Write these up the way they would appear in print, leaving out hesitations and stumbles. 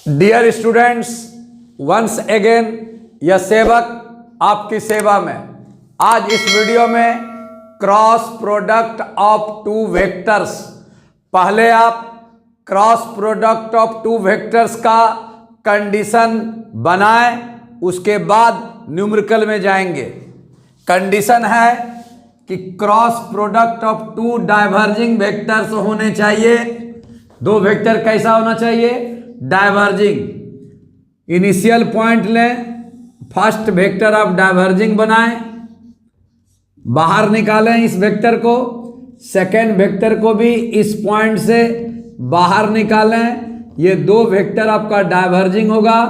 Dear students, once again यह सेवक आपकी सेवा में। आज इस वीडियो में cross product of two vectors, पहले आप cross product of two vectors का कंडीशन बनाएं, उसके बाद न्यूमेरिकल में जाएंगे। कंडीशन है कि cross product of two diverging vectors होने चाहिए। दो वेक्टर कैसा होना चाहिए? डाइवर्जिंग। इनिशियल पॉइंट लें, फर्स्ट वेक्टर ऑफ डाइवर्जिंग बनाएं, बाहर निकालें इस वेक्टर को, सेकेंड वेक्टर को भी इस पॉइंट से बाहर निकालें। ये दो वेक्टर आपका डाइवर्जिंग होगा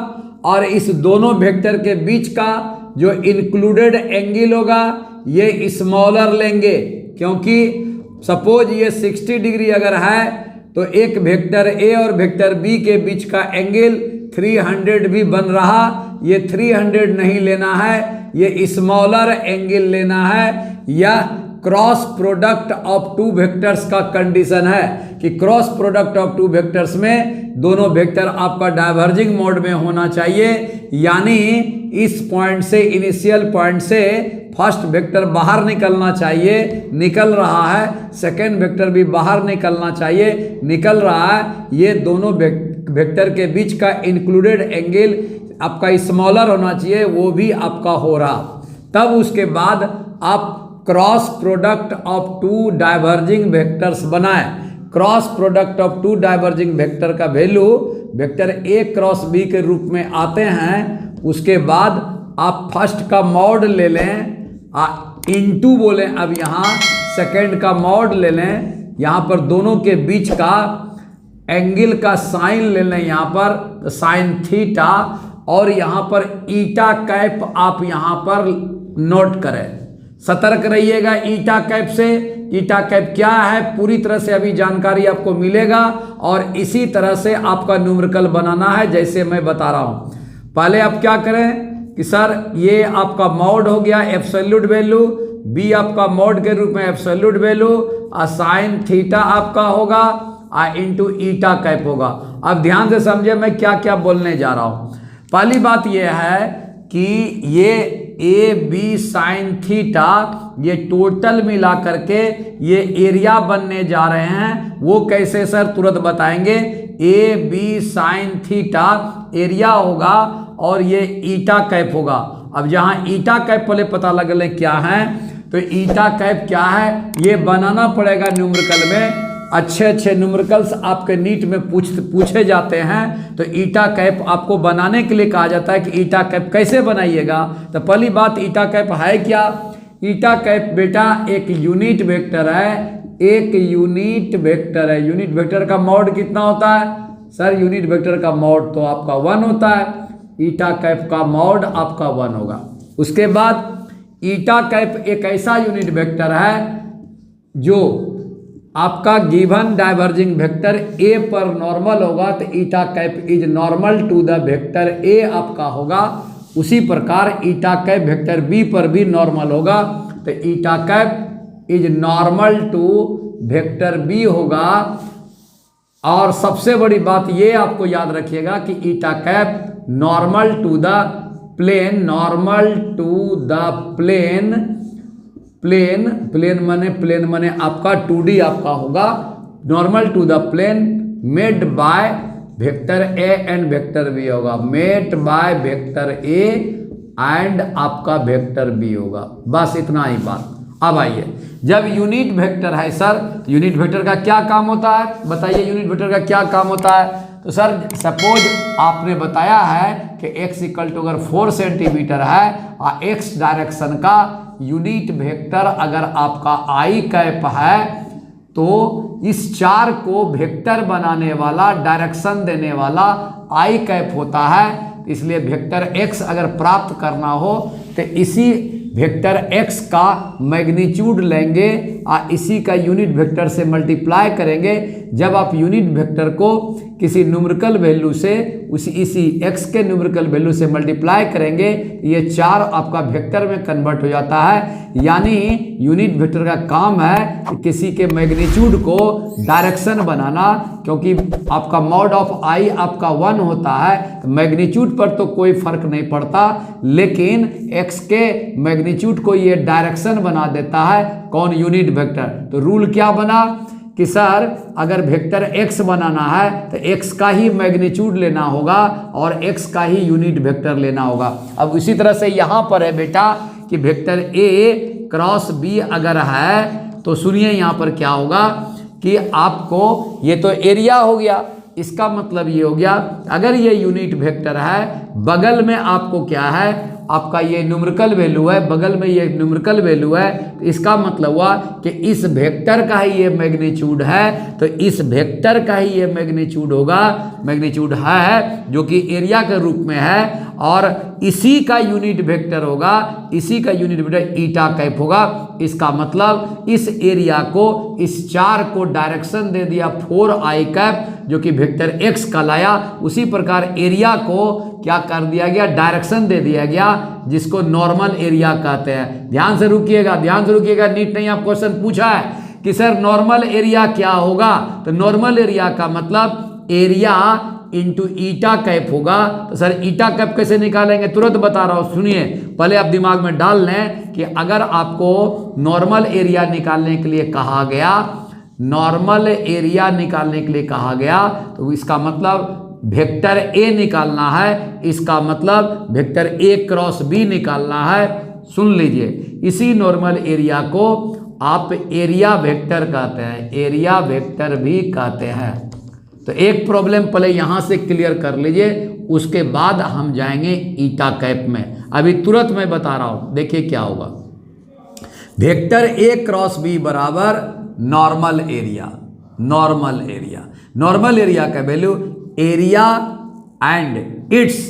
और इस दोनों वेक्टर के बीच का जो इंक्लूडेड एंगल होगा ये स्मॉलर लेंगे, क्योंकि सपोज ये 60 डिग्री अगर है तो एक वेक्टर ए और वेक्टर बी के बीच का एंगल 300 भी बन रहा। ये 300 नहीं लेना है, ये स्मॉलर एंगल लेना है। यह cross product of two vectors का कंडीशन है कि cross product of two vectors में दोनों वेक्टर आपका डाइवर्जिंग मोड में होना चाहिए, यानी इस पॉइंट से, इनिशियल पॉइंट से फर्स्ट वेक्टर बाहर निकलना चाहिए, निकल रहा है। सेकेंड वेक्टर भी बाहर निकलना चाहिए, निकल रहा है। ये दोनों वेक्टर के बीच का इंक्लूडेड एंगल आपका स्मॉलर होना चाहिए, वो भी आपका हो रहा। तब उसके बाद आप cross product of two diverging vectors बनाएं। Cross product of two diverging vector का वैल्यू वेक्टर ए क्रॉस बी के रूप में आते हैं। उसके बाद आप फर्स्ट का मॉड ले लें, इनटू बोलें, अब यहाँ सेकेंड का मॉड ले लें, यहाँ पर दोनों के बीच का एंगल का साइन ले लें, यहाँ पर साइन थीटा, और यहाँ पर ईटा कैप आप यहाँ पर नोट करें। सतर्क रहिएगा ईटा कैप से। ईटा कैप क्या है पूरी तरह से अभी जानकारी आपको मिलेगा, और इसी तरह से आपका न्यूमेरिकल बनाना है जैसे मैं बता रहा हूँ। पहले आप क्या करें कि सर ये आपका मॉड हो गया एब्सोल्यूट वैल्यू, बी आपका मॉड के रूप में एब्सोल्यूट वैल्यू, साइन थीटा आपका होगा, इनटू ईटा कैप होगा। अब ध्यान से समझे मैं क्या क्या बोलने जा रहा हूँ। पहली बात यह है कि ये ए बी साइन थीटा, ये टोटल मिला करके ये एरिया बनने जा रहे हैं। वो कैसे सर? तुरंत बताएंगे। A B sine theta area होगा और ये ईटा कैप होगा। अब जहाँ ईटा कैप पहले पता लग ले क्या है, तो ईटा कैप क्या है ये बनाना पड़ेगा न्यूमेरिकल में। अच्छे न्यूमेरिकल्स आपके नीट में पूछे जाते हैं, तो ईटा कैप आपको बनाने के लिए कहा जाता है कि ईटा कैप कैसे बनाइएगा। तो पहली बात, ईटा कैप है क्या? ईटा कैप बेटा एक यूनिट वेक्टर है, एक यूनिट वेक्टर है। यूनिट वेक्टर का मॉड कितना होता है सर? यूनिट वेक्टर का मॉड तो आपका 1 होता है। ईटा कैप का मॉड आपका 1 होगा। उसके बाद ईटा कैप एक ऐसा यूनिट वेक्टर है जो आपका गिवन डाइवर्जिंग वेक्टर ए पर नॉर्मल होगा, तो eta cap is normal to the vector a आपका होगा। उसी प्रकार ईटा कैप वेक्टर बी पर भी नॉर्मल होगा, तो eta cap is normal to vector b होगा। और सबसे बड़ी बात ये आपको याद रखिएगा कि eta cap normal to the plane, normal to the plane, plane माने आपका 2D आपका होगा। Normal to the plane made by vector A and vector b होगा, made by vector A and आपका वेक्टर बी होगा। बस इतना ही बात। अब आइए, जब यूनिट वेक्टर है सर, तो यूनिट वेक्टर का क्या काम होता है? बताइए यूनिट वेक्टर का क्या काम होता है? तो सर सपोज आपने बताया है कि x इक्वल टू अगर 4 सेंटीमीटर है और x डायरेक्शन का यूनिट वेक्टर अगर आपका i कैप है, तो इस चार को वेक्टर बनाने वाला, डायरेक्शन देने वाला i कैप होता है। इसलिए वेक्टर x अगर प्राप्त करना हो तो इसी वेक्टर x का मैग्नीट्यूड लेंगे इसी का यूनिट वेक्टर से मल्टीप्लाई करेंगे। जब आप यूनिट वेक्टर को किसी न्यूमेरिकल वैल्यू से इसी x के न्यूमेरिकल वैल्यू से मल्टीप्लाई करेंगे, ये 4 आपका वेक्टर में कन्वर्ट हो जाता है। यानी यूनिट वेक्टर का काम है कि किसी के मैग्नीट्यूड को डायरेक्शन बनाना, क्योंकि आपका मॉड ऑफ आई आपका 1 होता है, तो मैग्नीट्यूड पर तो कोई फर्क नहीं पड़ता, लेकिन x के मैग्नीट्यूड को ये डायरेक्शन बना देता है। कौन? Unit vector. तो रूल क्या बना कि सर अगर वेक्टर x बनाना है तो x का ही मैग्नीट्यूड लेना होगा और x का ही यूनिट वेक्टर लेना होगा। अब इसी तरह से यहाँ पर है बेटा कि वेक्टर a क्रॉस b अगर है तो सुनिए यहाँ पर क्या होगा कि आपको ये तो एरिया हो गया, इसका मतलब ये हो गया अगर ये यूनिट वेक्टर है, बगल में आपको क्या है, आपका ये न्यूमेरिकल वैल्यू है, बगल में ये न्यूमेरिकल वैल्यू है, तो इसका मतलब हुआ कि इस वेक्टर का ही ये मैग्नीट्यूड है, तो इस वेक्टर का ही ये मैग्नीट्यूड होगा, मैग्नीट्यूड है जो कि एरिया के रूप में है, और इसी का यूनिट वेक्टर होगा, इसी का यूनिट वेक्टर ईटा कैप होगा। इसका मतलब इस एरिया को, इस 4 को डायरेक्शन दे दिया 4i कैप जो कि वेक्टर x का लाया, उसी प्रकार एरिया को क्या कर दिया गया, डायरेक्शन दे दिया गया, जिसको नॉर्मल एरिया कहते हैं। ध्यान से रुकिएगा, ध्यान से रुकिएगा, नीट नहीं आप क्वेश्चन पूछा है कि सर नॉर्मल एरिया क्या होगा, तो नॉर्मल एरिया का मतलब एरिया इंटू ईटा कैप होगा। तो सर ईटा कैप कैसे निकालेंगे, तुरंत बता रहा हूँ, सुनिए, पहले आप दिमाग में डाल लें कि अगर आपको नॉर्मल एरिया निकालने के लिए कहा गया, नॉर्मल एरिया निकालने के लिए कहा गया, तो इसका मतलब वेक्टर ए निकालना है, इसका मतलब वेक्टर ए क्रॉस बी निकालना है। सुन लीजिए, इसी नॉर्मल एरिया को आप एरिया वेक्टर कहते हैं, एरिया वेक्टर भी कहते हैं। तो एक प्रॉब्लम पहले यहां से क्लियर कर लीजिए, उसके बाद हम जाएंगे ईटा कैप में। अभी तुरंत मैं बता रहा हूं, देखिए क्या होगा। वेक्टर ए क्रॉस बी बराबर normal area, normal area, normal area का value area and its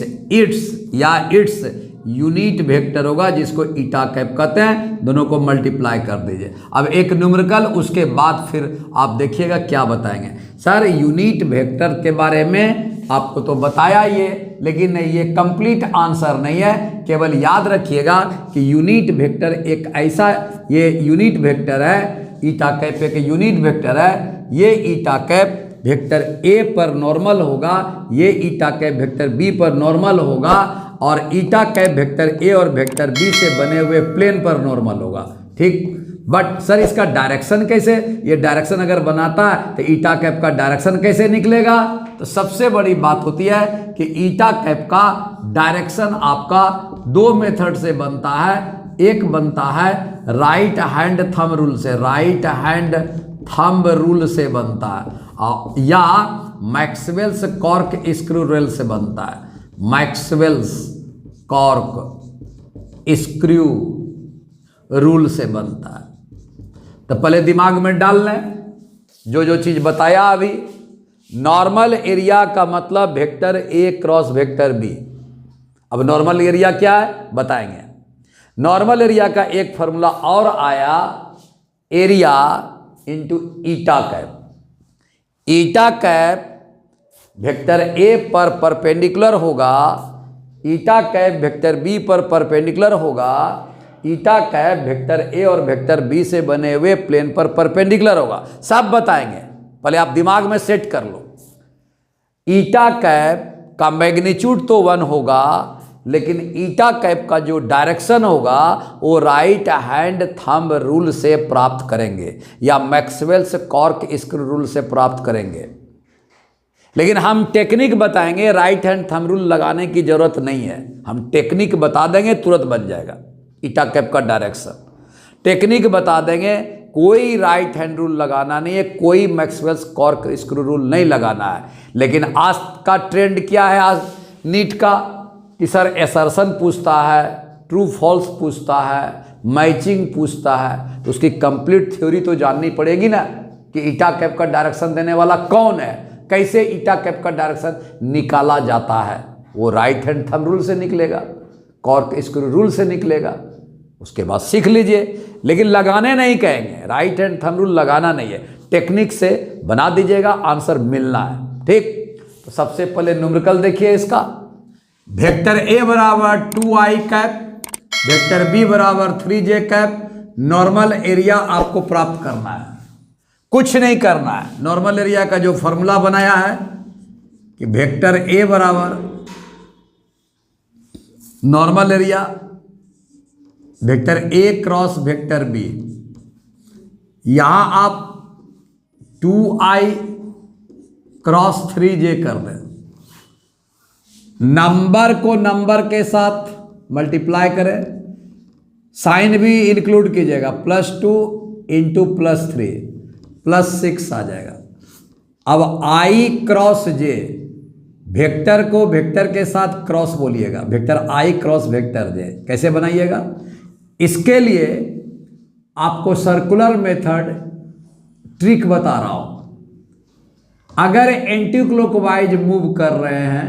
unit vector होगा, जिसको ईटा कैप कहते हैं। दोनों को मल्टीप्लाई कर दीजिए। अब एक न्यूमेरिकल, उसके बाद फिर आप देखिएगा क्या बताएंगे। सर यूनिट वेक्टर के बारे में आपको तो बताया ये, लेकिन ये कंप्लीट आंसर नहीं है। केवल याद रखिएगा कि यूनिट वेक्टर एक ऐसा, ये यूनिट वेक्टर है, ईटा कैप एक यूनिट वेक्टर है। ये ईटा कैप वेक्टर ए पर नॉर्मल होगा, ये ईटा कैप वेक्टर बी पर नॉर्मल होगा, और ईटा कैप वेक्टर ए और वेक्टर बी से बने हुए प्लेन पर नॉर्मल होगा। ठीक, बट सर इसका डायरेक्शन कैसे, ये डायरेक्शन अगर बनाता है तो ईटा कैप का डायरेक्शन कैसे निकलेगा? तो सबसे बड़ी बात होती है कि ईटा कैप का डायरेक्शन आपका 2 मेथड से बनता है। एक बनता है राइट हैंड थंब रूल से, राइट हैंड थंब रूल से बनता है, या मैक्सवेल्स कॉर्क स्क्रू रूल से बनता है। मैक्सवेल्स कॉर्क स्क्रू रूल से बनता है। तो पहले दिमाग में डाल लें जो जो चीज बताया अभी। नॉर्मल एरिया का मतलब वेक्टर ए क्रॉस वेक्टर बी। अब नॉर्मल एरिया क्या है बताएंगे। नॉर्मल एरिया का एक फॉर्मूला और आया, area into eta cap. Eta cap vector A पर परपेंडिकुलर होगा, ईटा कैप वेक्टर बी पर परपेंडिकुलर होगा, ईटा कैप वेक्टर ए और वेक्टर बी से बने हुए प्लेन पर परपेंडिकुलर होगा। सब बताएंगे, पहले आप दिमाग में सेट कर लो। ईटा कैप का मैग्नीट्यूड तो 1 होगा, लेकिन ईटा कैप का जो डायरेक्शन होगा वो राइट हैंड थंब रूल से प्राप्त करेंगे, या मैक्सवेल्स कॉर्क स्क्रू रूल से प्राप्त करेंगे। लेकिन हम टेक्निक बताएंगे, राइट हैंड थंब रूल लगाने की जरूरत नहीं है, हम टेक्निक बता देंगे, तुरंत बन जाएगा ईटा कैप का डायरेक्शन। टेक्निक बता देंगे, कोई राइट हैंड रूल लगाना नहीं है, कोई मैक्सवेल्स कॉर्क स्क्रू रूल नहीं लगाना है। लेकिन आज का ट्रेंड क्या है, आज नीट का, कि सर एसर्शन पूछता है, ट्रू फॉल्स पूछता है, मैचिंग पूछता है, तो उसकी कंप्लीट थ्योरी तो जाननी पड़ेगी ना कि ईटा कैप का डायरेक्शन देने वाला कौन है, कैसे ईटा कैप का डायरेक्शन निकाला जाता है। वो राइट हैंड थंब रूल से निकलेगा, कॉर्क स्क्रू रूल से निकलेगा। उसके बाद सीख लीजिए, लेकिन लगाने नहीं कहेंगे, राइट हैंड थंब रूल लगाना नहीं है, टेक्निक से बना दीजिएगा, आंसर मिलना है। ठीक, तो सबसे पहले न्यूमेरिकल देखिए इसका। वेक्टर ए बराबर 2i कैप, वेक्टर बी बराबर 3j कैप। नॉर्मल एरिया आपको प्राप्त करना है, कुछ नहीं करना है। नॉर्मल एरिया का जो फॉर्मूला बनाया है कि वेक्टर ए बराबर नॉर्मल एरिया वेक्टर ए क्रॉस वेक्टर बी, यहां आप 2i क्रॉस 3j कर दें, नंबर को नंबर के साथ मल्टीप्लाई करें, साइन भी इंक्लूड कीजिएगा, +2 इंटू +3 +6 आ जाएगा। अब i क्रॉस j, वेक्टर को वेक्टर के साथ क्रॉस बोलिएगा, vector i cross vector j कैसे बनाइएगा। इसके लिए आपको सर्कुलर मेथड ट्रिक बता रहा हूं। अगर एंटी क्लॉकवाइज मूव कर रहे हैं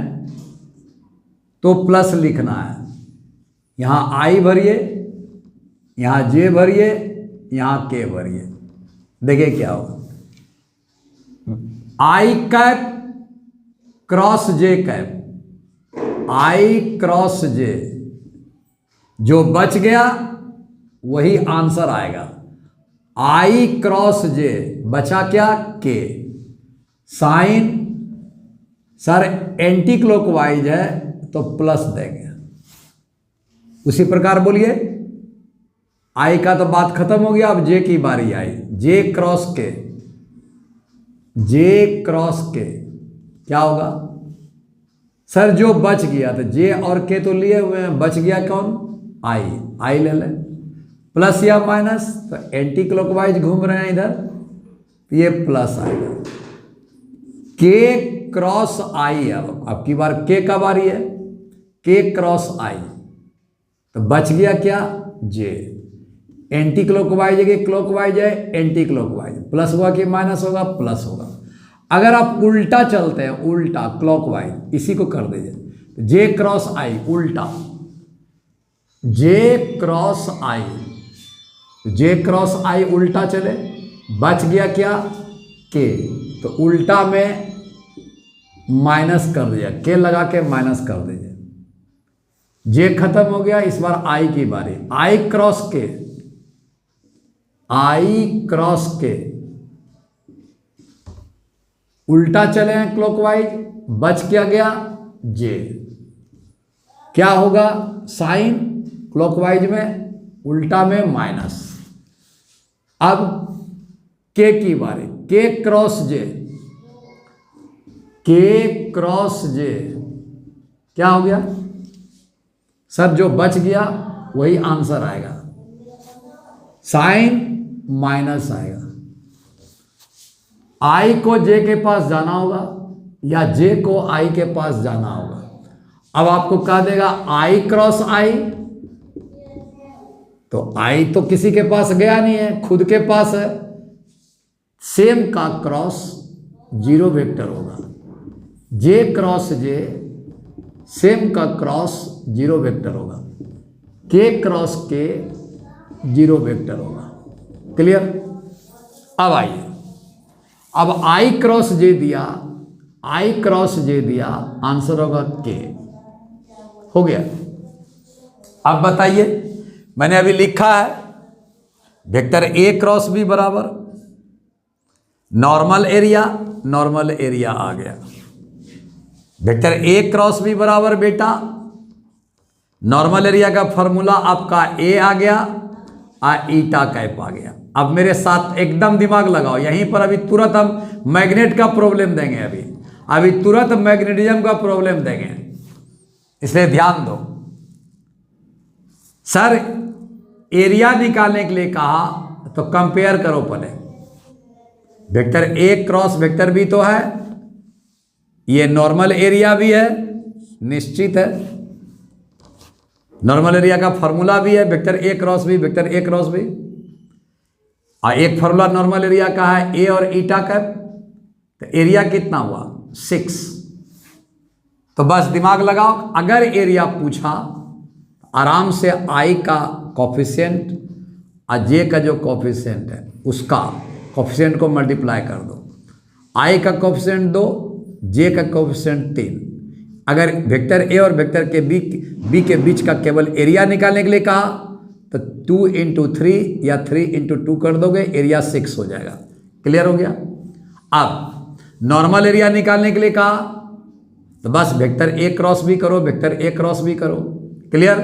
तो प्लस लिखना है, यहां i भरिए, यहां j भरिए, यहां k भरिए। देखिए क्या होगा, i cap cross j cap, i cross j, जो बच गया वही आंसर आएगा। i क्रॉस j बचा क्या, k। Sign sir anti clockwise है तो प्लस देंगे। उसी प्रकार बोलिए, i का तो बात खत्म हो गया, अब j की बारी आई। j cross k, j cross k क्या होगा सर, जो बच गया तो j और k तो लिए हुए हैं, बच गया कौन, i ले लें, प्लस या माइनस, तो एंटी क्लॉकवाइज घूम रहे हैं इधर, ये प्लस आएगा। k क्रॉस i, अब आपकी बार k का बारी है, k क्रॉस i, तो बच गया क्या, j। एंटी क्लॉकवाइज है कि क्लॉकवाइज है, एंटी क्लॉकवाइज, प्लस हुआ कि माइनस होगा, प्लस होगा। अगर आप उल्टा चलते हैं, उल्टा क्लॉकवाइज, इसी को कर दीजिए, j क्रॉस i उल्टा, j cross i, j cross i उल्टा चले, बच गया क्या, k, तो उल्टा में माइनस कर दिया, k लगा के माइनस कर दीजिए, j खत्म हो गया। इस बार i की बारी, i cross k, i cross k, उल्टा चले हैं क्लॉकवाइज, बच क्या गया, j, क्या होगा, साइन क्लॉकवाइज में, उल्टा में माइनस। अब k की बारी, k cross j, k cross j क्या हो गया सर, जो बच गया वही आंसर आएगा, साइन माइनस आएगा। i को j के पास जाना होगा या j को i के पास जाना होगा। अब आपको कह देगा i क्रॉस i, तो i तो किसी के पास गया नहीं है, खुद के पास है, सेम का क्रॉस 0 वेक्टर होगा, j क्रॉस j सेम का क्रॉस 0 वेक्टर होगा, k क्रॉस k 0 वेक्टर होगा। क्लियर। अब आइए, अब i क्रॉस j दिया, i क्रॉस j दिया, आंसर होगा k। हो गया। अब बताइए, मैंने अभी लिखा है वेक्टर a क्रॉस b बराबर नॉर्मल एरिया, नॉर्मल एरिया आ गया। वेक्टर a क्रॉस b बराबर बेटा नॉर्मल एरिया का फॉर्मूला आपका a आ गया और ईटा कैप आ गया। अब मेरे साथ एकदम दिमाग लगाओ, यहीं पर अभी तुरंत हम मैग्नेट का प्रॉब्लम देंगे, अभी तुरंत मैग्नेटिज्म का प्रॉब्लम देंगे, इसलिए ध्यान दो। सर एरिया निकालने के लिए कहा तो कंपेयर करो पहले, vector a cross vector b तो है, ये नॉर्मल एरिया भी है, निश्चित है, नॉर्मल एरिया का फॉर्मूला भी है vector a cross b, vector a cross b, और एक फॉर्मूला नॉर्मल एरिया का है a और ईटा कैप, तो एरिया कितना हुआ 6। तो बस दिमाग लगाओ, अगर एरिया पूछा आराम से i का कॉफिशिएंट और जे का जो कॉफिशिएंट है उसका कॉफिशिएंट को मल्टीप्लाई कर दो, आई का कॉफिशिएंट 2, जे का कॉफिशिएंट 3। अगर वेक्टर ए और वेक्टर के बी के बीच का केवल एरिया निकालने के लिए कहा तो 2 इंटू 3 या 3 इंटू 2 कर दोगे, एरिया 6 हो जाएगा। क्लियर हो गया। अब नॉर्मल एरिया निकालने के लिए कहा तो बस वेक्टर ए क्रॉस बी करो, वेक्टर ए क्रॉस बी करो। क्लियर।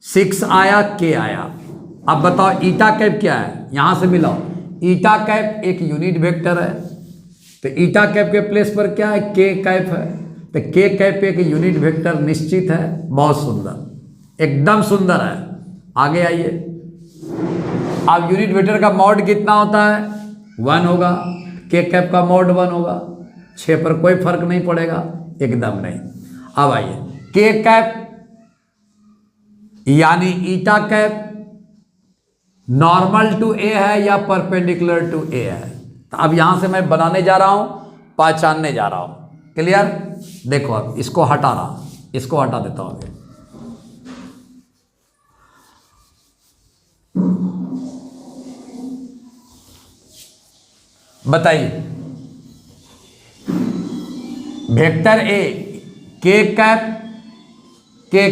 6 आया, के आया। अब बताओ ईटा कैप क्या है, यहां से मिलाओ। ईटा कैप एक यूनिट वेक्टर है, तो ईटा कैप के प्लेस पर क्या है, के कैप है, तो के कैप एक यूनिट वेक्टर निश्चित है। बहुत सुंदर, एकदम सुंदर है। आगे आइए। अब यूनिट वेक्टर का मॉड कितना होता है, 1 होगा। के कैप का मॉड 1 होगा। 6 पर कोई फर्क नहीं पड़ेगा, एकदम नहीं। अब आइए, के कैप यानी ईटा कैप नॉर्मल टू ए है या परपेंडिकुलर टू ए है। तो अब यहां से मैं बनाने जा रहा हूं, पहचानने जा रहा हूं। क्लियर। देखो अब इसको हटा रहा, इसको हटा देता हूं अभी। बताइए, वेक्टर ए के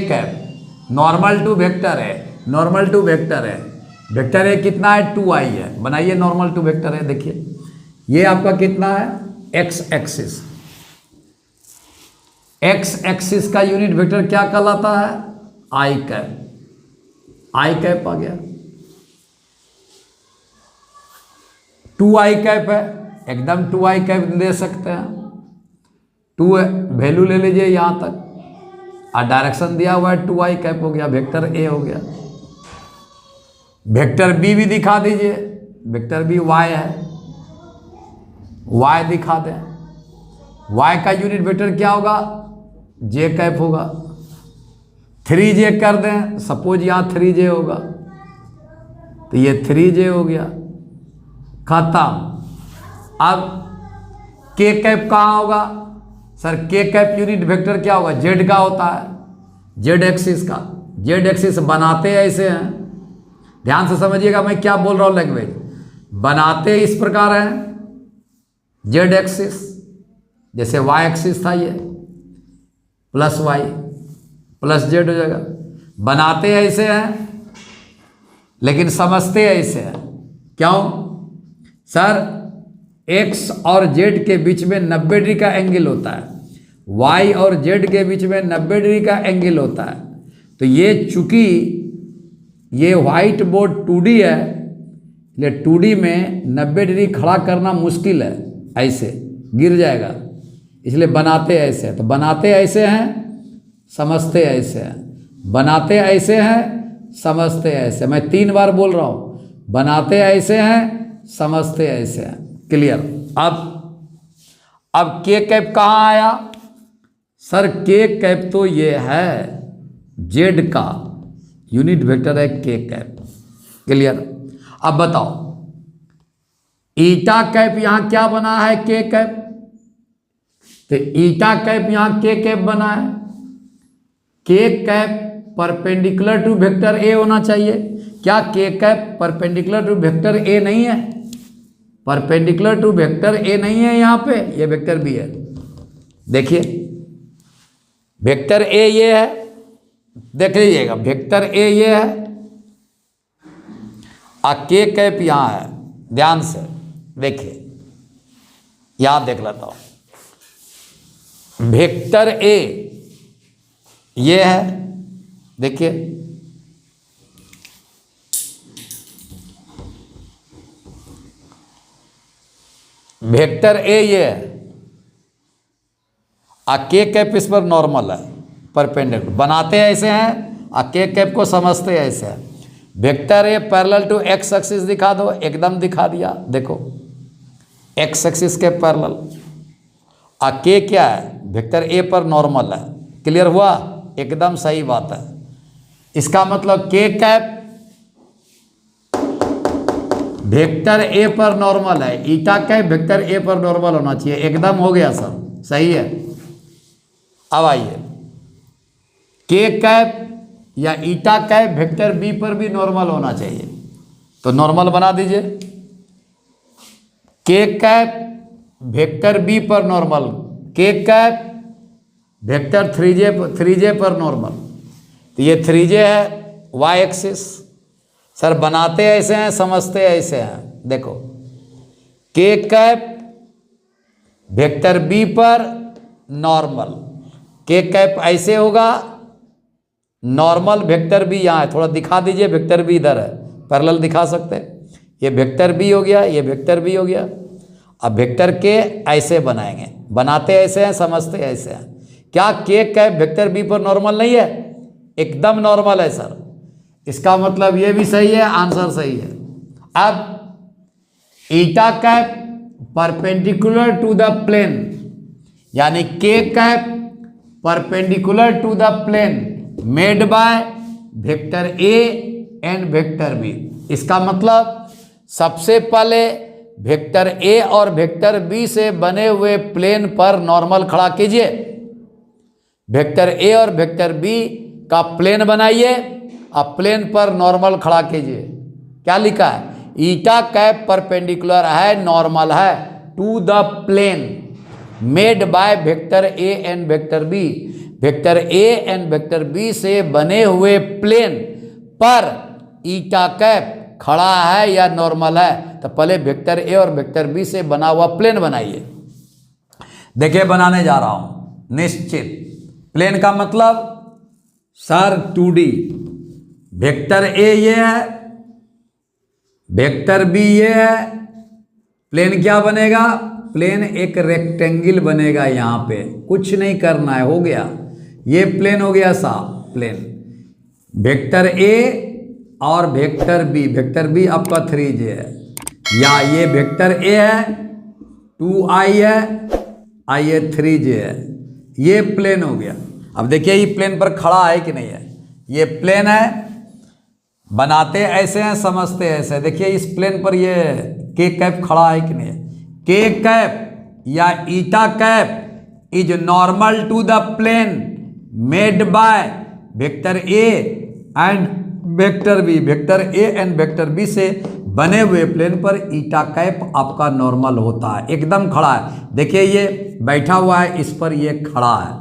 कैप नॉर्मल टू वेक्टर है, नॉर्मल टू वेक्टर है। वेक्टर ए कितना है, 2i है। बनाइए, नॉर्मल टू वेक्टर है। देखिए ये आपका कितना है, एक्स एक्सिस। एक्स एक्सिस का यूनिट वेक्टर क्या कहलाता है, आई कैप। आई कैप आ गया। 2i कैप है, एकदम 2i कैप ले सकते हैं। 2 वैल्यू ले लीजिए यहां तक, और डायरेक्शन दिया हुआ है 2i कैप हो गया, वेक्टर ए हो गया। वेक्टर बी भी दिखा दीजिए, वेक्टर बी y है, y दिखा दें। y का यूनिट वेक्टर क्या होगा, जे कैप होगा। 3j कर दें, सपोज यहाँ 3j होगा, तो ये 3j हो गया, खत्म। अब के कैप कहाँ होगा, सर के कैप यूनिट वेक्टर क्या होगा, जेड का होता है, जेड एक्सिस का। जेड एक्सिस बनाते ऐसे हैं, ध्यान से समझिएगा मैं क्या बोल रहा हूं। लैंग्वेज बनाते इस प्रकार है, जेड एक्सिस जैसे वाई एक्सिस था, ये प्लस वाई प्लस जेड हो जाएगा। बनाते ऐसे हैं लेकिन समझते ऐसे हैं। क्यों सर, एक्स और जेड के बीच में 90 डिग्री का एंगल होता है, वाई और जेड के बीच में 90 डिग्री का एंगल होता है। तो ये चूंकि ये व्हाइट बोर्ड 2D है, इसलिए 2D में 90 डिग्री खड़ा करना मुश्किल है, ऐसे गिर जाएगा, इसलिए बनाते ऐसे हैं। तो बनाते ऐसे हैं, समझते ऐसे हैं, बनाते ऐसे हैं, समझते ऐसे। मैं 3 बार बोल रहा हूं, बनाते ऐसे हैं, समझते ऐसे हैं। क्लियर। अब के कैप कहाँ आया, सर के कैप तो ये है जेड का यूनिट वेक्टर है, के कैप। क्लियर। अब बताओ ईटा कैप यहां क्या बना है, के कैप। तो ईटा कैप यहां के कैप बना है, के cap perpendicular to vector A होना चाहिए। क्या K cap perpendicular to vector A नहीं है, परपेंडिकुलर टू वेक्टर ए नहीं है, यहां पे ये वेक्टर बी है। देखिए वेक्टर ए ये है, देख लीजिएगा वेक्टर ए ये है और के कैप यहां है। ध्यान से देखिए, यहां देख लेता हूं, वेक्टर ए ये है, देखिए वेक्टर ए ये है और के कैप इस पर नॉर्मल है, परपेंडिकुलर। बनाते ऐसे हैं और के कैप को समझते ऐसे हैं। Vector A parallel to X axis दिखा दो, एकदम दिखा दिया। देखो एक्स एक्सिस के पैरेलल, और के क्या है, वेक्टर ए पर नॉर्मल है। क्लियर हुआ, एकदम सही बात है। इसका मतलब के कैप वेक्टर ए पर नॉर्मल है, ईटा कैप वेक्टर ए पर नॉर्मल होना चाहिए। एकदम हो गया सर, सही है। अब आइए के कैप या ईटा कैप वेक्टर बी पर भी नॉर्मल होना चाहिए। तो नॉर्मल बना दीजिए, के कैप वेक्टर बी पर नॉर्मल, के कैप वेक्टर 3J पर नॉर्मल। तो ये 3J है वाई एक्सिस। सर बनाते ऐसे हैं, समझते ऐसे हैं। देखो के कैप वेक्टर बी पर नॉर्मल, के कैप ऐसे होगा, नॉर्मल वेक्टर बी यहाँ है, थोड़ा दिखा दीजिए, वेक्टर बी इधर है, पैरेलल दिखा सकते हैं। ये वेक्टर बी हो गया, ये वेक्टर बी हो गया। अब वेक्टर के ऐसे बनाएंगे, बनाते ऐसे हैं, समझते ऐसे हैं। क्या के कैप वेक्टर बी पर नॉर्मल नहीं है? एकदम नॉर्मल है सर। इसका मतलब ये भी सही है, आंसर सही है। अब eta cap perpendicular to the plane, यानी k cap perpendicular to the plane made by vector A and vector b. इसका मतलब सबसे पहले वेक्टर ए और वेक्टर बी से बने हुए प्लेन पर नॉर्मल खड़ा कीजिए। वेक्टर ए और वेक्टर बी का प्लेन बनाइए, अब प्लेन पर नॉर्मल खड़ा कीजिए। क्या लिखा है? ईटा कैप परपेंडिकुलर है, नॉर्मल है to the plane made by vector A and vector B. Vector A and vector B से बने हुए प्लेन पर ईटा कैप खड़ा है या नॉर्मल है। तो पहले वेक्टर ए और वेक्टर बी से बना हुआ प्लेन बनाइए। देखिए बनाने जा रहा हूं। निश्चित प्लेन का मतलब सर 2D, वेक्टर ए ये है, वेक्टर बी ये है। प्लेन क्या बनेगा? प्लेन एक रेक्टेंगल बनेगा। यहाँ पे कुछ नहीं करना है, हो गया। ये प्लेन हो गया साहब, प्लेन। वेक्टर ए और वेक्टर बी आपका 3J है, या ये वेक्टर ए है 2I है, ये 3J है। ये प्लेन हो गया। अब देखिए ये प्लेन पर खड़ा है कि नहीं है? ये प्लेन है, बनाते ऐसे हैं, समझते ऐसे। देखिए इस प्लेन पर ये के कैप खड़ा है कि नहीं है? के कैप या eta cap is normal to the plane made by vector A and vector B. Vector A and vector B से बने हुए प्लेन पर ईटा कैप आपका नॉर्मल होता है, एकदम खड़ा है। देखिए ये बैठा हुआ है, इस पर ये खड़ा है,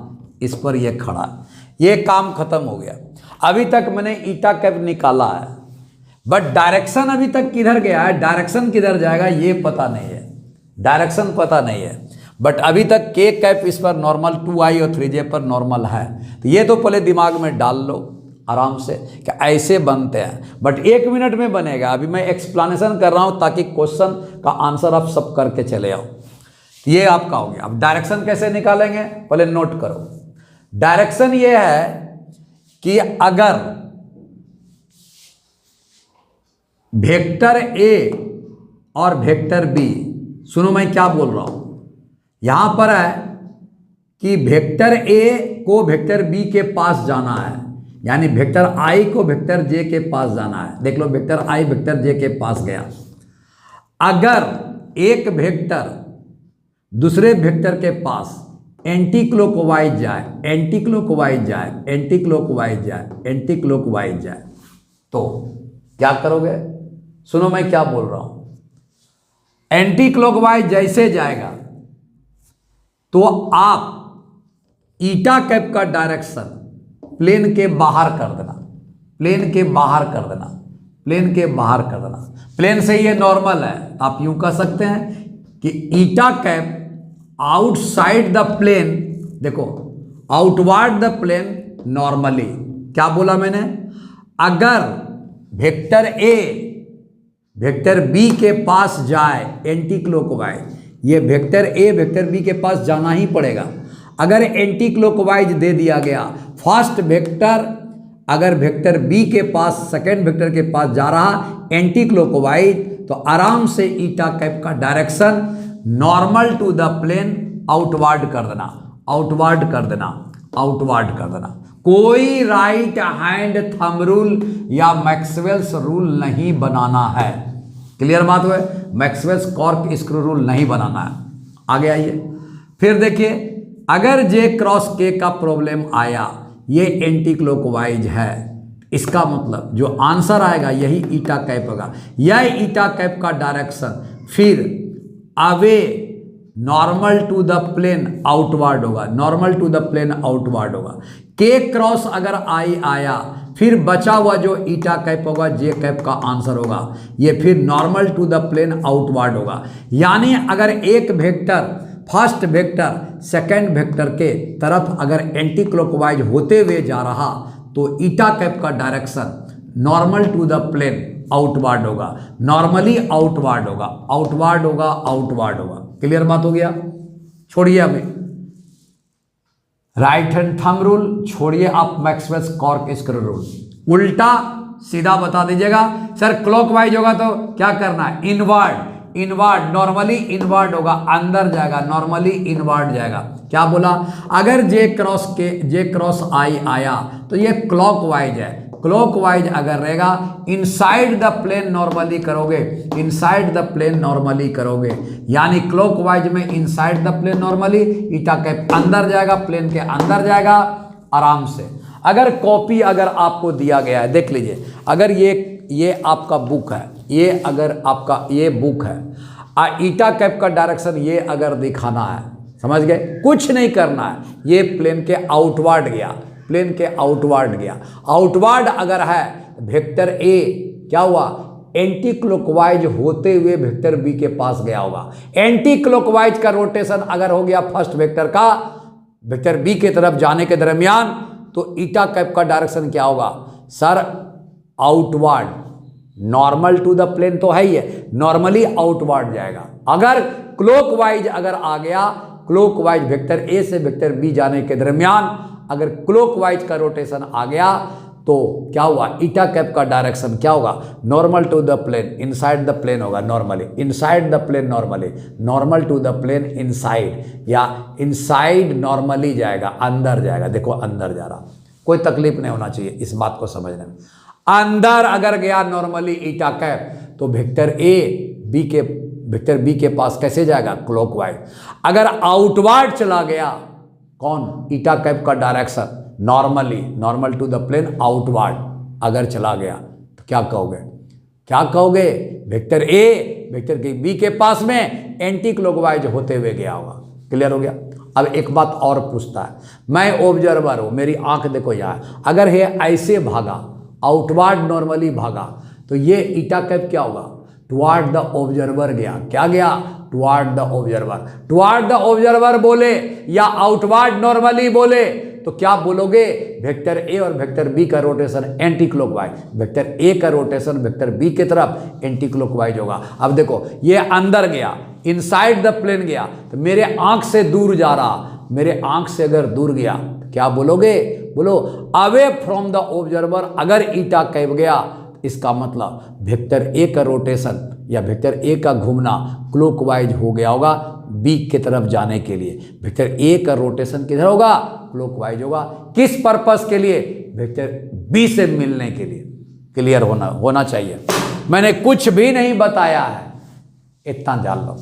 इस पर ये खड़ा है। ये काम खत्म हो गया। अभी तक मैंने ईटा कैप निकाला है, बट डायरेक्शन अभी तक किधर गया है, डायरेक्शन किधर जाएगा ये पता नहीं है, डायरेक्शन पता नहीं है। बट अभी तक के कैप इस पर नॉर्मल 2I और 3J पर नॉर्मल है। तो ये तो पहले दिमाग में डाल लो आराम से कि ऐसे बनते हैं। बट 1 मिनट में बनेगा। अभी मैं एक्सप्लेनेशन कर रहा हूं ताकि क्वेश्चन का आंसर आप सब करके चले आओ। ये आपका हो गया। अब डायरेक्शन कैसे निकालेंगे पहले नोट करो। डायरेक्शन ये है कि अगर वेक्टर ए और वेक्टर बी, सुनो मैं क्या बोल रहा हूं, यहां पर है कि वेक्टर ए को वेक्टर बी के पास जाना है, यानी वेक्टर आई को वेक्टर जे के पास जाना है। देख लो वेक्टर आई वेक्टर जे के पास गया। अगर एक वेक्टर दूसरे वेक्टर के पास एंटी क्लॉकवाइज जाए, एंटी क्लॉकवाइज जाए, एंटी क्लॉकवाइज जाए, एंटी क्लॉकवाइज जाए, तो क्या करोगे? सुनो मैं क्या बोल रहा हूं। एंटी क्लॉकवाइज जैसे जाएगा तो आप ईटा कैप का डायरेक्शन प्लेन के बाहर कर देना, प्लेन के बाहर कर देना, प्लेन के बाहर कर देना। प्लेन से ये नॉर्मल है, आप यूं कह सकते हैं कि eta cap outside the plane, देखो आउटवर्ड द प्लेन नॉर्मली। क्या बोला मैंने? अगर वेक्टर ए वेक्टर बी के पास जाए एंटी क्लॉकवाइज, ये वेक्टर ए वेक्टर बी के पास जाना ही पड़ेगा। अगर एंटी क्लॉकवाइज दे दिया गया, फर्स्ट वेक्टर अगर वेक्टर बी के पास सेकेंड वेक्टर के पास जा रहा एंटी क्लॉकवाइज, तो आराम से ईटा कैप का direction normal to the plane outward कर देना, आउटवर्ड कर देना, आउटवर्ड कर देना। कोई राइट हैंड थंब रूल या मैक्सवेल्स रूल नहीं बनाना है। क्लियर बात हुआ? मैक्सवेल्स कॉर्क स्क्रू रूल नहीं बनाना है। आगे आइए। फिर देखिए, अगर जे क्रॉस के का प्रॉब्लम आया, ये एंटी क्लॉकवाइज है, इसका मतलब जो आंसर आएगा यही ईटा कैप होगा। यह ईटा कैप का डायरेक्शन फिर away normal to the plane outward होगा, normal to the plane outward होगा। के क्रॉस अगर आई आया फिर बचा हुआ जो ईटा कैप होगा जे कैप का आंसर होगा, ये फिर normal to the plane outward होगा। यानी अगर एक vector first vector second vector के तरफ अगर एंटी क्लॉकवाइज होते हुए जा रहा तो ईटा कैप का direction normal to the plane outward होगा, नॉर्मली आउटवर्ड होगा, आउटवर्ड होगा, आउटवर्ड होगा। क्लियर बात हो गया? छोड़िए अभी राइट हैंड थंब रूल, छोड़िए आप मैक्सवेल्स कॉर्क स्क्रू रूल, उल्टा सीधा बता दीजिएगा। सर क्लॉकवाइज होगा तो क्या करना है? इनवर्ड, इनवर्ड नॉर्मली इनवर्ड होगा, अंदर जाएगा, नॉर्मली इनवर्ड जाएगा। क्या बोला? अगर जे क्रॉस आई आया तो ये क्लॉकवाइज है, क्लॉकवाइज अगर रहेगा इनसाइड द प्लेन नॉर्मली करोगे, इनसाइड द प्लेन नॉर्मली करोगे, यानी क्लॉकवाइज में inside the plane normally, eta cap अंदर जाएगा, प्लेन के अंदर जाएगा आराम से। अगर कॉपी अगर आपको दिया गया है, देख लीजिए, अगर ये आपका बुक है, ये अगर आपका ये बुक है, ईटा कैप का डायरेक्शन ये अगर दिखाना है, समझ गए? कुछ नहीं करना है, ये प्लेन के आउटवर्ड गया, प्लेन के आउटवर्ड गया। आउटवर्ड अगर है वेक्टर ए क्या हुआ? एंटी क्लॉकवाइज होते हुए वेक्टर बी के पास गया होगा। एंटी क्लॉकवाइज का रोटेशन अगर हो गया फर्स्ट वेक्टर का वेक्टर बी के तरफ जाने के दरमियान तो ईटा कैप का डायरेक्शन क्या होगा? Sir outward, normal to the plane तो है ही है, नॉर्मली आउटवर्ड जाएगा। अगर क्लॉकवाइज अगर आ गया, क्लॉकवाइज वेक्टर ए से वेक्टर बी जाने के दरमियान अगर क्लॉकवाइज का रोटेशन आ गया तो क्या हुआ? ईटा कैप का डायरेक्शन क्या होगा? Normal to the plane, inside the plane होगा, normally inside the plane, normally normal to the plane inside, या इनसाइड नॉर्मली जाएगा, अंदर जाएगा। देखो अंदर जा रहा, कोई तकलीफ नहीं होना चाहिए इस बात को समझने में। अंदर अगर गया नॉर्मली ईटा कैप तो वेक्टर वेक्टर बी के पास कैसे जाएगा? क्लॉकवाइज। अगर आउटवर्ड चला गया कौन? ईटा कैप का direction normally, normal to the plane outward अगर चला गया तो क्या कहोगे? क्या कहोगे? वेक्टर ए वेक्टर के बी के पास में एंटी क्लॉकवाइज होते हुए गया होगा। क्लियर हो गया? अब एक बात और पूछता है, मैं ऑब्जर्वर हूं, मेरी आंख देखो यहाँ, अगर ये ऐसे भागा, आउटवर्ड नॉर्मली भागा तो ये ईटा कैप क्या होगा? टुवार्ड द ऑब्जर्वर गया। क्या गया? Toward the observer. Toward the observer बोले या आउटवर्ड नॉर्मली बोले तो क्या बोलोगे? वेक्टर ए और वेक्टर बी का rotation anti clockwise, vector A का रोटेशन वेक्टर बी की तरफ एंटी क्लॉकवाइज होगा। अब देखो ये अंदर गया, इनसाइड द प्लेन गया तो मेरे आंख से दूर जा रहा, मेरे आंख से अगर दूर गया तो क्या बोलोगे? बोलो अवे फ्रॉम द ऑब्जर्वर। अगर ईटा कैप गया इसका मतलब वेक्टर ए का रोटेशन या वेक्टर ए का घूमना क्लॉकवाइज हो गया होगा बी की तरफ जाने के लिए। वेक्टर ए का रोटेशन किधर होगा? क्लॉकवाइज होगा। किस पर्पस के लिए? वेक्टर बी से मिलने के लिए। क्लियर होना चाहिए। मैंने कुछ भी नहीं बताया है, इतना जान लो।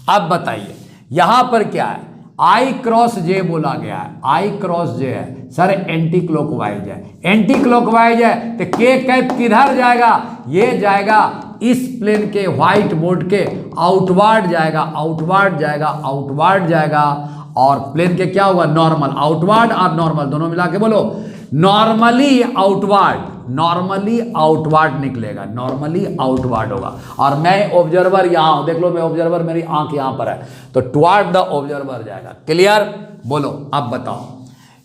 अब बताइए यहां पर क्या है? आई क्रॉस जे बोला गया है, आई क्रॉस जे है सर, एंटी क्लॉकवाइज है, एंटी क्लॉकवाइज है तो के कैप किधर जाएगा? ये जाएगा इस प्लेन के व्हाइट बोर्ड के आउटवर्ड जाएगा, आउटवर्ड जाएगा, आउटवर्ड जाएगा। और प्लेन के क्या होगा? नॉर्मल। आउटवर्ड और नॉर्मल दोनों मिला के बोलो नॉर्मली आउटवर्ड, नॉर्मली आउटवर्ड निकलेगा, नॉर्मली आउटवर्ड होगा। और मैं ऑब्जर्वर यहाँ हूं, देख लो मैं ऑब्जर्वर, मेरी आंख यहाँ पर है तो टुवार्ड द ऑब्जर्वर जाएगा। क्लियर? बोलो अब बताओ।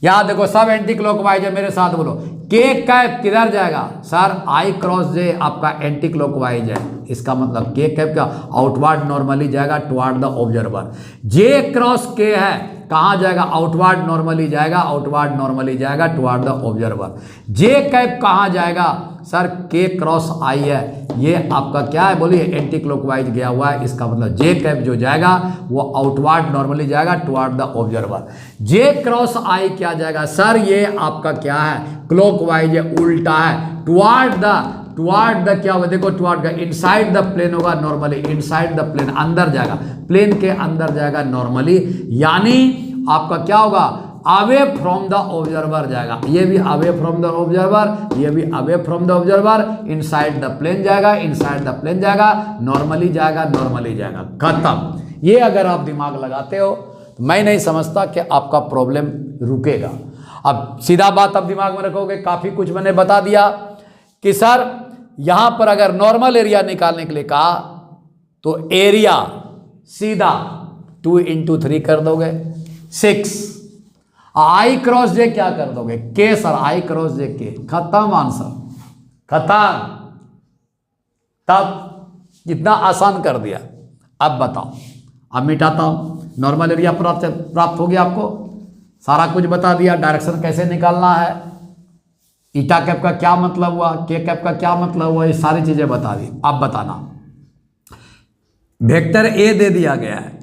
यहां देखो सब एंटी क्लॉकवाइज है, मेरे साथ बोलो के कैप किधर जाएगा? सर आई क्रॉस जे आपका एंटी क्लॉकवाइज है, इसका मतलब के कैप का आउटवर्ड नॉर्मली जाएगा toward the observer. J cross के है कहाँ जाएगा? आउटवर्ड नॉर्मली जाएगा, आउटवर्ड नॉर्मली जाएगा toward the observer. J cap कहाँ जाएगा? सर के क्रॉस आई है, ये आपका क्या है? बोलिए एंटी क्लॉकवाइज गया हुआ है, इसका मतलब जे कैप जो जाएगा वो आउटवर्ड नॉर्मली जाएगा toward the observer. J cross i क्या जाएगा? सर ये आपका क्या है? क्लॉकवाइज है, उल्टा है, टुवार्ड द क्या होगा? देखो टुवार्ड का इनसाइड द प्लेन होगा नॉर्मली, इनसाइड द प्लेन अंदर जाएगा, प्लेन के अंदर जाएगा नॉर्मली, यानी आपका क्या होगा? अवे फ्रॉम द ऑब्जर्वर जाएगा, ये भी अवे फ्रॉम द ऑब्जर्वर, ये भी away from the observer, inside the plane जाएगा, इनसाइड द प्लेन जाएगा, नॉर्मली जाएगा, नॉर्मली जाएगा, खत्म। ये अगर आप दिमाग लगाते हो तो मैं नहीं समझता कि आपका प्रॉब्लम रुकेगा। अब सीधा बात अब दिमाग में रखोगे, काफ़ी कुछ मैंने बता दिया कि सर यहाँ पर अगर नॉर्मल एरिया निकालने के लिए कहा तो एरिया सीधा 2 × 3 कर दोगे 6, आई क्रॉस जे क्या कर दोगे के सर, आई क्रॉस जे के, खत्म आंसर, खत्म। तब इतना आसान कर दिया। अब बताओ, अब मिटाता हूं। नॉर्मल एरिया प्राप्त हो गया, आपको सारा कुछ बता दिया, डायरेक्शन कैसे निकालना है, ईटा कैप का क्या मतलब हुआ, के कैप का क्या मतलब हुआ, ये सारी चीजें बता दी। अब बताना, वेक्टर ए दे दिया गया है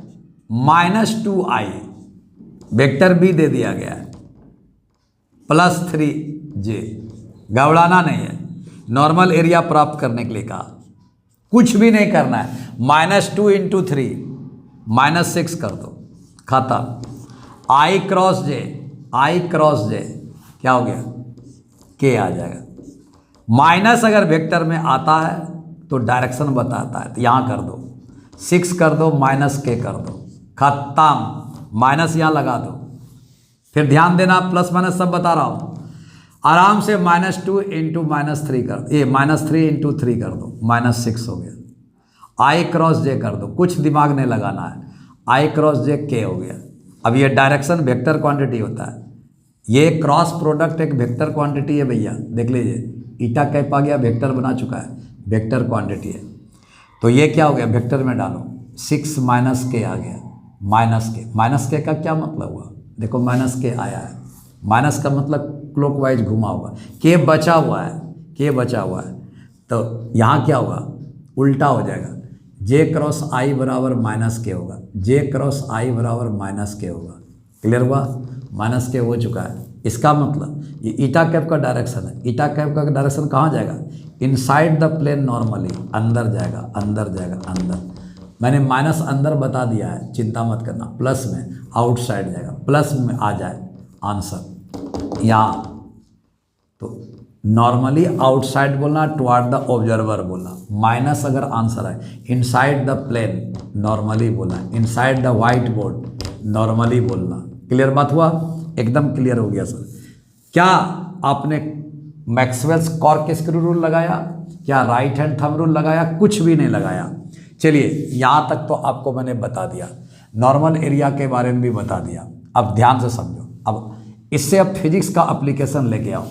-2i, वेक्टर बी दे दिया गया है +3j, घबराना नहीं है। नॉर्मल एरिया प्राप्त करने के लिए कहा, कुछ भी नहीं करना है, -2 × 3 -6 कर दो, खत्म। आई क्रॉस जे, आई क्रॉस जे क्या हो गया, के आ जाएगा। माइनस अगर वेक्टर में आता है तो डायरेक्शन बताता है, तो यहाँ कर दो, 6 कर दो, -k कर दो, खत्म। माइनस यहाँ लगा दो, फिर ध्यान देना प्लस माइनस सब बता रहा हूँ, आराम से -2 × -3 कर, ये -3 × 3 कर दो, -6 हो गया। आई क्रॉस जे कर दो, कुछ दिमाग नहीं लगाना है, आई क्रॉस जे के हो गया। अब ये डायरेक्शन वेक्टर क्वांटिटी होता है, ये क्रॉस प्रोडक्ट एक वेक्टर क्वांटिटी है भैया, देख लीजिए, ईटा कैप आ गया, वेक्टर बना चुका है, वेक्टर क्वांटिटी है। तो ये क्या हो गया, वेक्टर में डालो, 6 - k आ गया, -k का क्या मतलब हुआ, देखो -k आया है, माइनस का मतलब क्लॉकवाइज घुमा हुआ, के बचा हुआ है, के बचा हुआ है, तो यहाँ क्या होगा, उल्टा हो जाएगा, J क्रॉस I बराबर -k होगा, J क्रॉस I बराबर -k होगा। क्लियर हुआ, -k हो चुका है। इसका मतलब ये ईटा कैप का डायरेक्शन है, ईटा कैप का डायरेक्शन कहाँ जाएगा, इनसाइड द प्लेन नॉर्मली, अंदर जाएगा, अंदर जाएगा, अंदर। मैंने माइनस अंदर बता दिया है, चिंता मत करना, प्लस में आउटसाइड जाएगा, प्लस में आ जाए आंसर यहाँ। तो नॉर्मली आउटसाइड बोलना, टुवर्ड द ऑब्जर्वर बोलना, माइनस अगर आंसर है, इनसाइड द प्लेन नॉर्मली बोलना, inside the white board normally बोलना। क्लियर बात हुआ, एकदम क्लियर हो गया सर। क्या आपने मैक्सवेल्स कॉर्क स्क्रू रूल लगाया, क्या राइट हैंड थंब रूल लगाया, कुछ भी नहीं लगाया। चलिए यहाँ तक तो आपको मैंने बता दिया, नॉर्मल एरिया के बारे में भी बता दिया। अब ध्यान से समझो, अब इससे अब फिजिक्स का एप्लीकेशन लेके आओ।